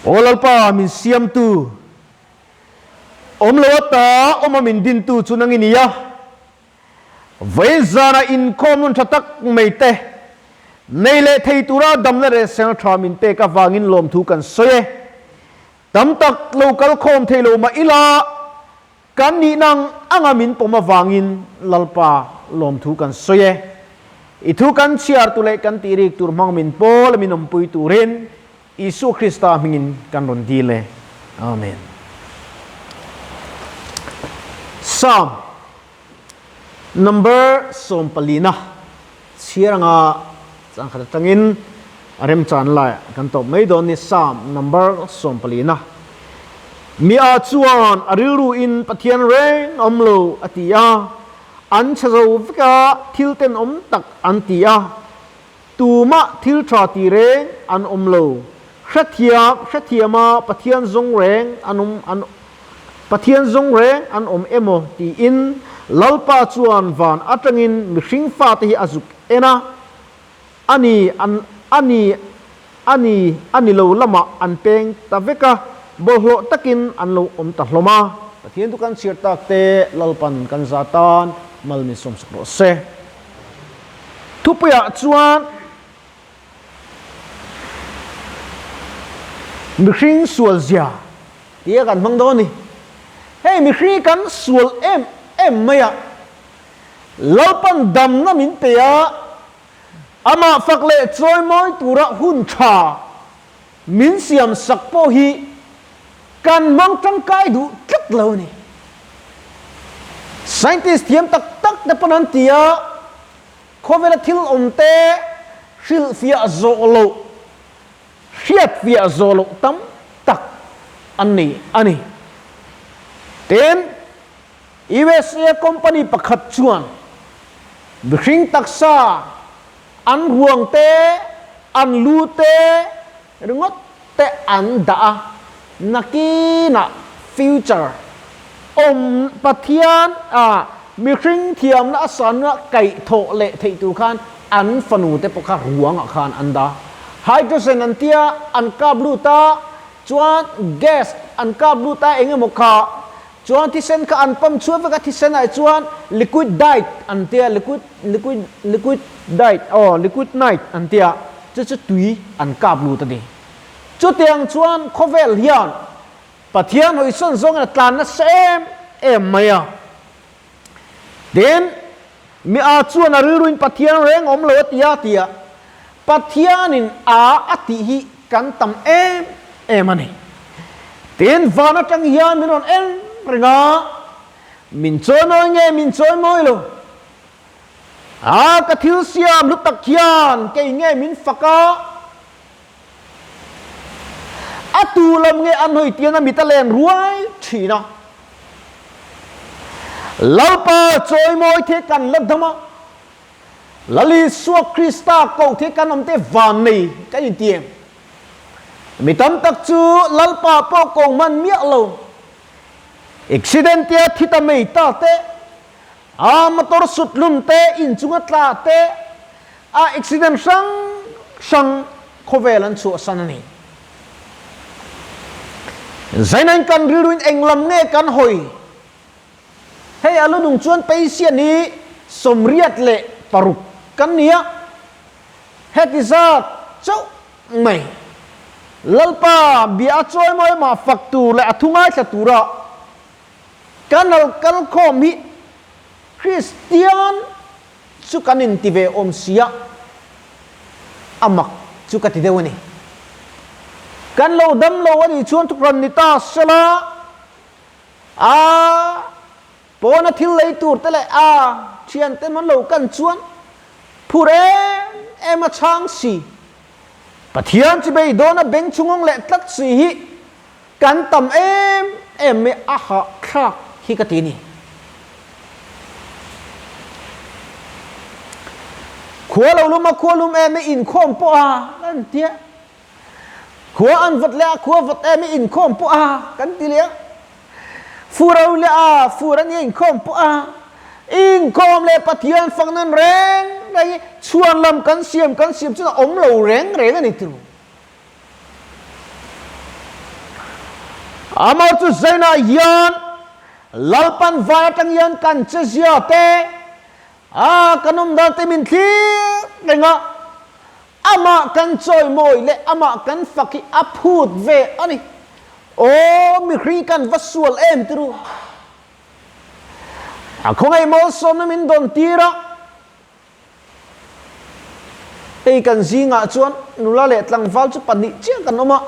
Olalpa min siam tu lota min din tu chunang inia veizana in komun thatak meite neile theitura damle re seng thamin te ka wangin lom thu kan soye tam tak local khom theilo ma ila kan ni nang angamin poma wangin lalpa lom thu kan soye itu kan siar tu le kan tirik tur mang min pol minom pui turin Isu Krista mingin kan ron dile. Amen. Psalm number sompalina. Siya nga sang katatangin arem chan lai kan top may don ni Psalm number sompalina. Mi a chuan arilu in pathian reng omlo atia an chazo vika thilten tak antia tuma thil tra ti reng an omlo Shathiama pathian zong reng pathian zong reng an emo ti in lalpa chuan van atangin mihring fa te hi azuk ena ani lo lama an peng taveka bolho takin an lo ta hloma pathian tu kan sirtak te lalpan kan zatan malmi som sakro se tupuya chuan mihring sual zia dia kan mang do ni hey mihring kan sual em maya lalpan dam na min pe ya ama fakle choi moi tura hun tha min siam sakpo hi kan mang tang kai du tlak lo ni scientist thiam tak da panan tia khovela thil omte shil fia zo lo Siat via zolo tam tak ani ten USA company pakhat chuan bring taksa an ruang te an lu te ringot te an da nakina future pathian mi ring thiam na asan na kai tho le thei tu khan an fanu te pakha ruang khan anda hydrogen antia anka bluta chuan gas anka bluta enge mokha chuan tisen ka anpam chuwa ka tisen ai chuan liquid diet antia liquid diet liquid night antia chu tui anka bluta ni chu tiang chuan khovel hian pathian hoi son zong na tlan na sem maya den mi a chuan a ruin pathian reng om lo tia pathianin ati hi kan tam ani ten vana tang hian minon ringa min choi moi lo ka thil siam lutak hian ke nge min faka atu lam nge an hoi tiana mitalen ruai thina lalpa choi moi the kan ladama lali suak Krista kau the kanom te van nei ka in tiem mi tam tak chu lalpa po kong man mia lo accident ya thita mei ta te motor sut lum te in chunga tla te accident sang khovelan chu sanani zainan kan riruin englam nge kan hoi hey aludung chuan peisian ni somriat le paruk kan nia hetizat chau mai lalpa bia choi moi ma faktu le athungai thatura kanal kal khomi Christian chu kanin tive om sia amak chu kati dewani kan lo dam lo ani chuan tukran ni ta sala pona thil lei tur tele chian te man lo kan chuan phure ema chang si pathian chi bei dona beng chungong le tlat si hi kan tam me aha kha hi ka ti ni khua lum me in khom po kan tia khua an vat le khua vat me in khom po kan ti le furau le furan in khom po in khom le pathian phang nan reng dai chuan lam kan siam chu om lo reng ani tu Amo chu zaina yan lalpan vai tang yan kan chezia te kanum da te min thi denga ama kan choi moi le ama kan faki aphut ve ani o mi khri kan vasual em tru khongai mo som na min don tira ei kan zinga chuan nula le tlang val chu pani chiang kan oma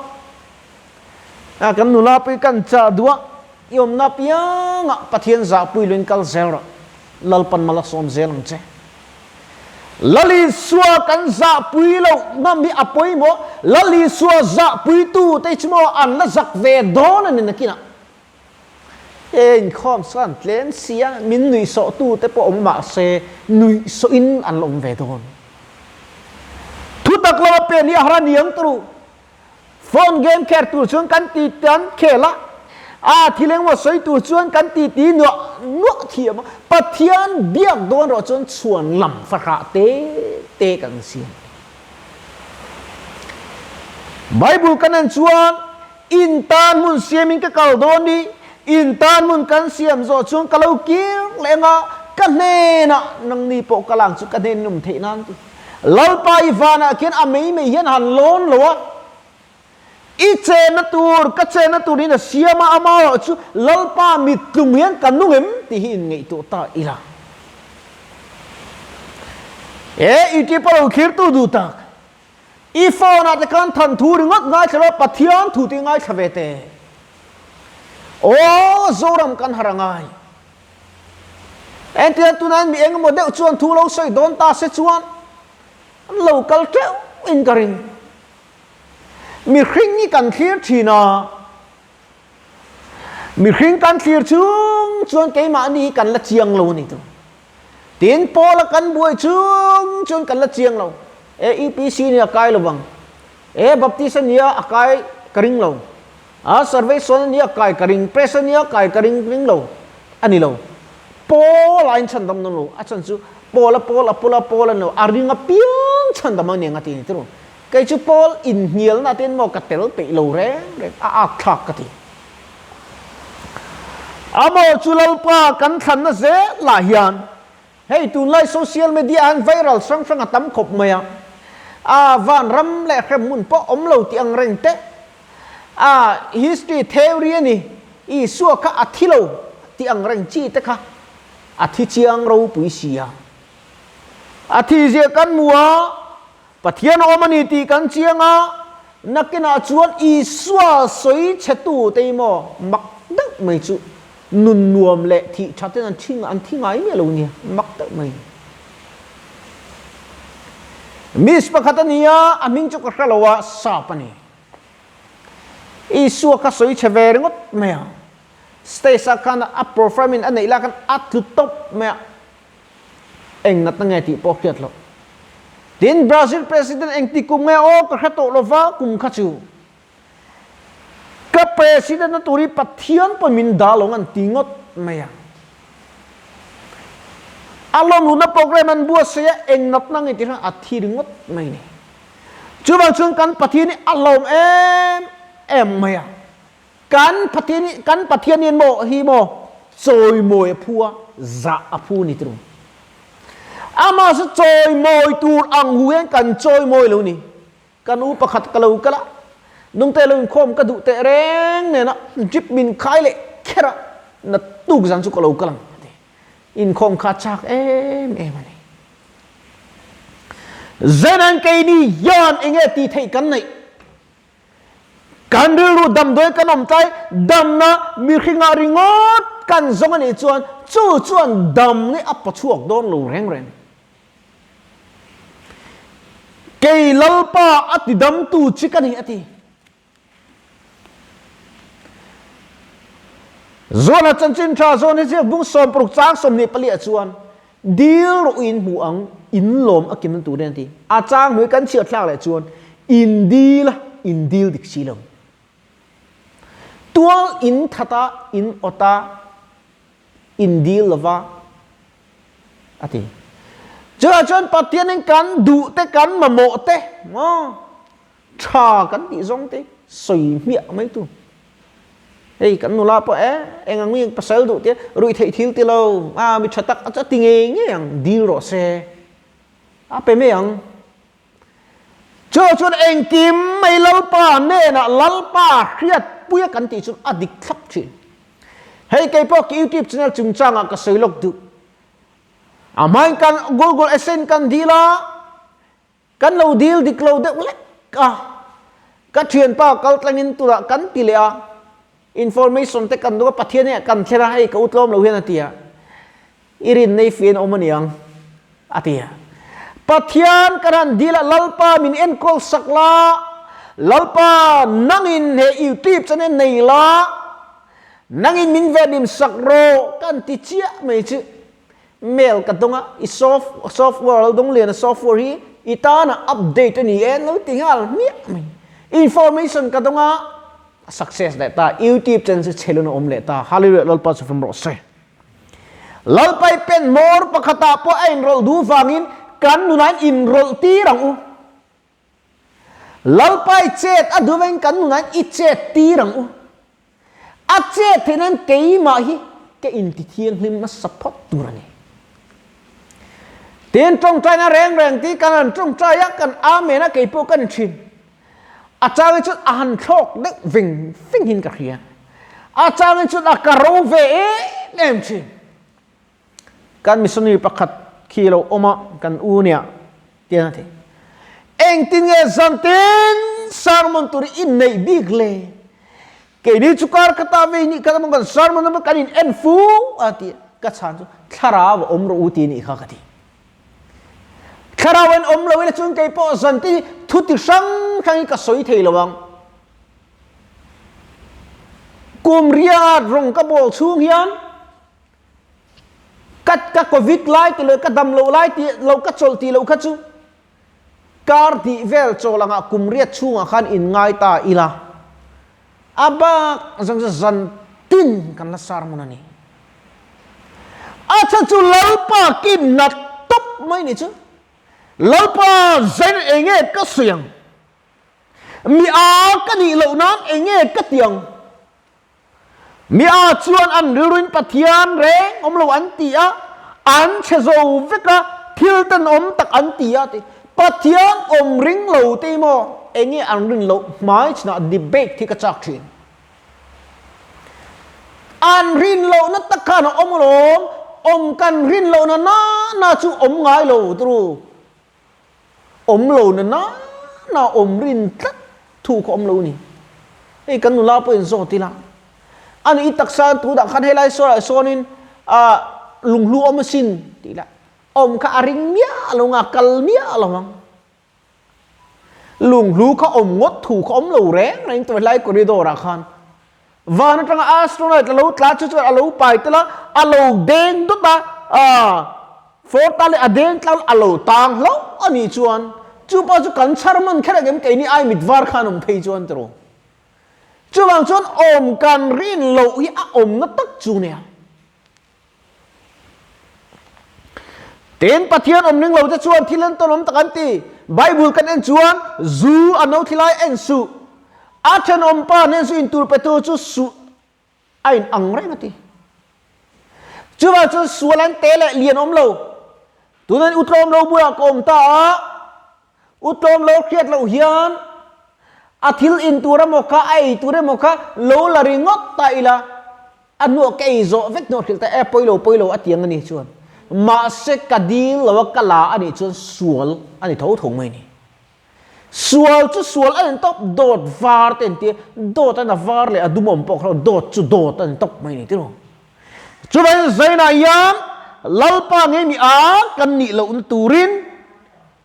kan nula pe kan cha dua yom na pianga pathian za puilun kal zera lalpan mala som zelang che lali suwa kan za puilo ngami apoi mo lali suwa za pui tu te chmo an la zak ve don an nakina en khom san tlen sia min nui so tu te po ma se nui so in an lom ve don thu tak lo pe ni haran yang tru phone game ker tu chung kan ti tan khela thileng mo soi tu chuan kan ti no thiam pathian biak don ro chon chuan lam fakha te kan siam bible kanan chuan in tan mun siamin ka kal don ni in tan mun kan siam zo chung kalau kir lenga kan ne na nang ni po kalang chu kan ne num the nan lalpa ivana ken amei me hian han lon lo iche na tur ka che na tur ina siama ama chu lalpa mit tlung hian kanungem ti hin ngei tu ta ila iti palo khir tu du tak ifona te kan than thu ringot ngai chalo pathian thu ti ngai thavete o zoram kan harangai entian tunan mi eng mo de chuan thu lo soi don ta se chuan local treu in karing mi khring ni kan khir thina mi khring kan khir chung chuan ke ma ni kan la chiang lo ni tu tin pola kan buai chung chuan kan la chiang lo EPC ni akai lo bang baptism ni akai karing lo salvation ni akai karing present ni akai karing ring lo ani lo pola in chan dam no lo a chan chu pola no aringa piang chan dam ni ngati ni tu cái chú Paul in nhiều na tên một cái tel bị lầu ré khạc cái gì amo chú lalpa kan than na dễ là hiền hey tu lai social media an viral sang sang tấm khop mày van ram lẹ khem mun po lâu tiang reng te history theory ni i suwa ka athilo tiang reng chi te kha athi chiang ro pui sia athi je kan mua pathian omani ti kan chianga nakina chuan i swa soi chetu teimo mak dak mai chu nun nuam le thi chaten an thingai me lo ni mak dak mai mis pakhatania aming chu ka khalawa sapani i swa ka soi cheve ngot me stay sa kan a performing anei la kan at top me eng nat nge ti po khiat lo tin Brazil president eng ti kum nge o ka khato lova kum khachu ka president na turi pathian pamin dalong an tingot maya alom luna program an bua se eng nat nang ti ra athiringot mai ni chuba chung kan pathian ni alom em maya kan pathian ni mo hi mo choi moi phua za aphu ni tru ama sa choi moi tur ang huyen kan choi moi lo ni kan u pakhat kalau kala nung te lo khom ka du te reng ne na jip min khai le khera na tuk jang chu kalau kalang in khom kha chak em ani zenan ke ni yan enge ti thei kan nei kan ru dam doi kanom chai dam na mi khinga ringot kan zong ani chuan dam ni apa chuak don lo reng reng kei lalpa ati dam tu chikani ati zona chanchin tha zona je bung som pruk chang som ni pali chuan dil ro in hu ang in lom akim tu den ti a chang noi kan chiat thlang le chuan in dil dik silom tual in thata in ota in dil lova ati chưa chân pathian anh cắn đủ te cắn mà mộ te trà cắn bị rong te soi miệng mấy tu hey kan nula po engang mi pasal du te rui thei thil ti lo mi thatak acha tinge nge yang dil ro se pe me yang cho chun eng kim mai lalpa ne na lalpa khiat puya kan ti chun adik thap chin hey kai po ki YouTube channel chung changa ka soilok du amai kan Google Adsense kan dila kan lo deal diklo de ulek ka thian pa kal tlangin tura kan tilea information te kan do pathian ne kan thera hai ka utlom lo hian atia irin nei fian omaniang atia pathian karan dila lalpa min en kol sakla lalpa nangin he YouTube channel nei la nangin min vedim sakro kan ti chia mai chi mail katonga i software dong lian software hi itana update ni en lo tingal mi information katonga success da ta YouTube channel se chelo no omle ta hallelujah lalpa su from rose lalpai pen mor pakhata po ain rol du wangin kan nunan in rol ti rang u lalpai chet aduwen kan nunan i chet ti rang u a chet thenan kei ma hi ke in ti thiang hlim ma support turani ten trong trai na reng ti kan trong trai ya kan amena kei po kan chin a chang chu an thok de ving phing hin ka khia a chang chu a karo ve em chin kan missionary pakhat khilo oma kan u nia tian the eng tin nge zanten sarmon turi in nei big le ke ni chukar kata ve ni kan mon sarmon ma kan in en fu ati ka chan chu thara wa om ro uti ni kha khati kharawen om lo le chung ke po zanti thuti sang khang ka soi thei lawang kum riat rong ka bol chung hian kat ka covid lai ti le ka dam lo lai ti lo ka chol ti lo kha chu kar di vel cholanga kum riat chunga khan in ngai ta ila aba zang zan tin kan la sar munani acha chu lalpa kin nat top mai ni chu lalpa zen enge ka siang mi a ka ni lo nan enge ka tiang mi a chuan an ruin pathian reng om lo an ti a an chezo veka thil tan om tak an ti a ti pathian om ring lo te mo enge an ring lo mai chna debate thi ka chak thin an rin lo na takhan om lo om kan rin lo na chu om ngai lo tru om lo na om rin tlat thu ko om lo ni ei kan nu la po en zo ti la an i taksan tu da khan helai so nin lung lu om sin ti la om ka aring mia lo nga kal mia lo mang lung lu ka om ngot thu ko om lo reng ring to lai corridor ra khan van tang astronaut lo tla chu chu alo pai tla alo deng du ba for tale adeng tla alo tang lo ani chuan chu pa chu kan charman khara gem ke ni ai mit war khanum phei chuan tro chu wang chuan om kan rin lo hi a om na tak chu ne ten pathian om ning lo cha chuan thilan ton om takan ti bible kan en chuan zu anau thilai en su athan om pa nen su intur peto chu su ain ang reng ati chu wang chu sualan tele lian om lo tunan utrom lo bua kom ta utrom lo khiat lo hian athil in tura moka ai tura moka lo la ringot ta ila anu ke zo vek no khil ta e poilo atiang ani chuan ma se kadil lo kala ani chuan sual ani tho thong mai ni sual chu sual an top dot var ten ti dot an var le adumom pok ro dot chu dot an top mai ni tiro chu ban zaina yam lalpa nge mi a kan ni lo un turin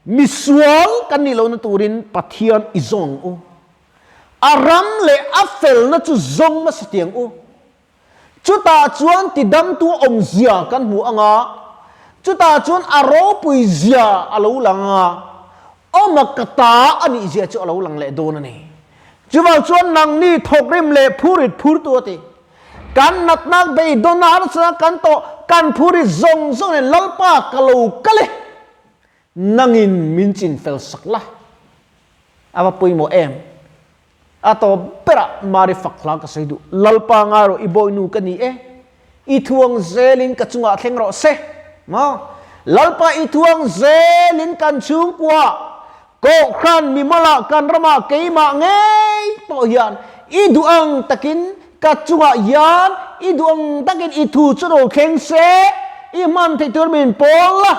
mi sual kan ni lo un turin pathian izong u aram le afel na chu zong ma satiang u chu ta chuan ti dam tu om zia kan mu anga chu ta chuan aro pui zia alo langa omakata ani zia chu alo lang le don ani chu wa chuan nang ni thok rim le phurit phur tu ti kan nat nak be donar sa kan to kan phuri zong zong ne lalpa kalo kale nangin minchin fel sakla aba pui mo em ato pera mari fakla ka saidu lalpa ngaro iboi nu kani ithuang zelin ka chunga thlengro se ma lalpa ithuang zelin kan chung kwa ko khan mi mala kan rama keima ngei po hian iduang takin ka chunga yan iduang takin ithu churo kheng se i man thei tur min pola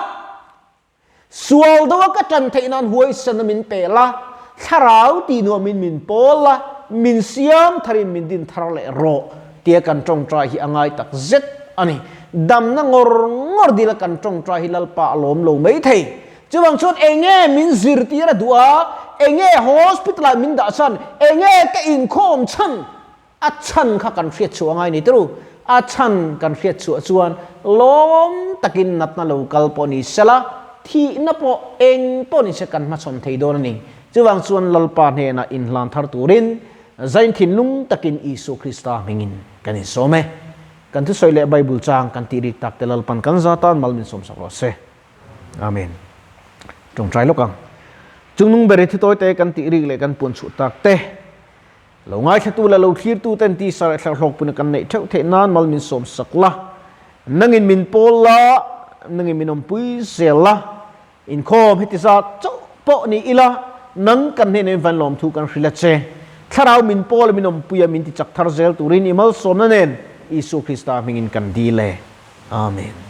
sual dawa ka tan thei nan huai san min pela tharau ti no min pola min siam tharin min din tharale ro tia kan tong trai hi angai tak zet ani dam na ngor dila kan tong trai hi lalpa alom lo mai thei chuwang chut enge min zir tira dua enge hospital min da san enge ka in khom chan a chan kha kan hriat chu angai ni tru a chan kan hriat chu chuan lom takin natna local poni sala thi na po eng poni se kan ma chom thei don ni chuwang chuan lalpa ne na in hlan thar turin zain thin lung takin Isu Krista mingin kani some kan thu soile Bible chang kan tiri tak telal pan kan zatan malmin som sakro se amen trong trai lokang chungnung beri thi toy te kan tiri le kan pun chu tak te lo ngai thatu la lo thir tu ten ti sar thar hlok pun kan nei theu the nan malmin som sakla nangin min pola nangin minom pui sela in khom hitisa chu po ni ila nang kan ne van lom thu kan hrila che tharau min pol minom puya min ti chak thar zel turin imal som na nen Isu Krista mingin kan dile amen.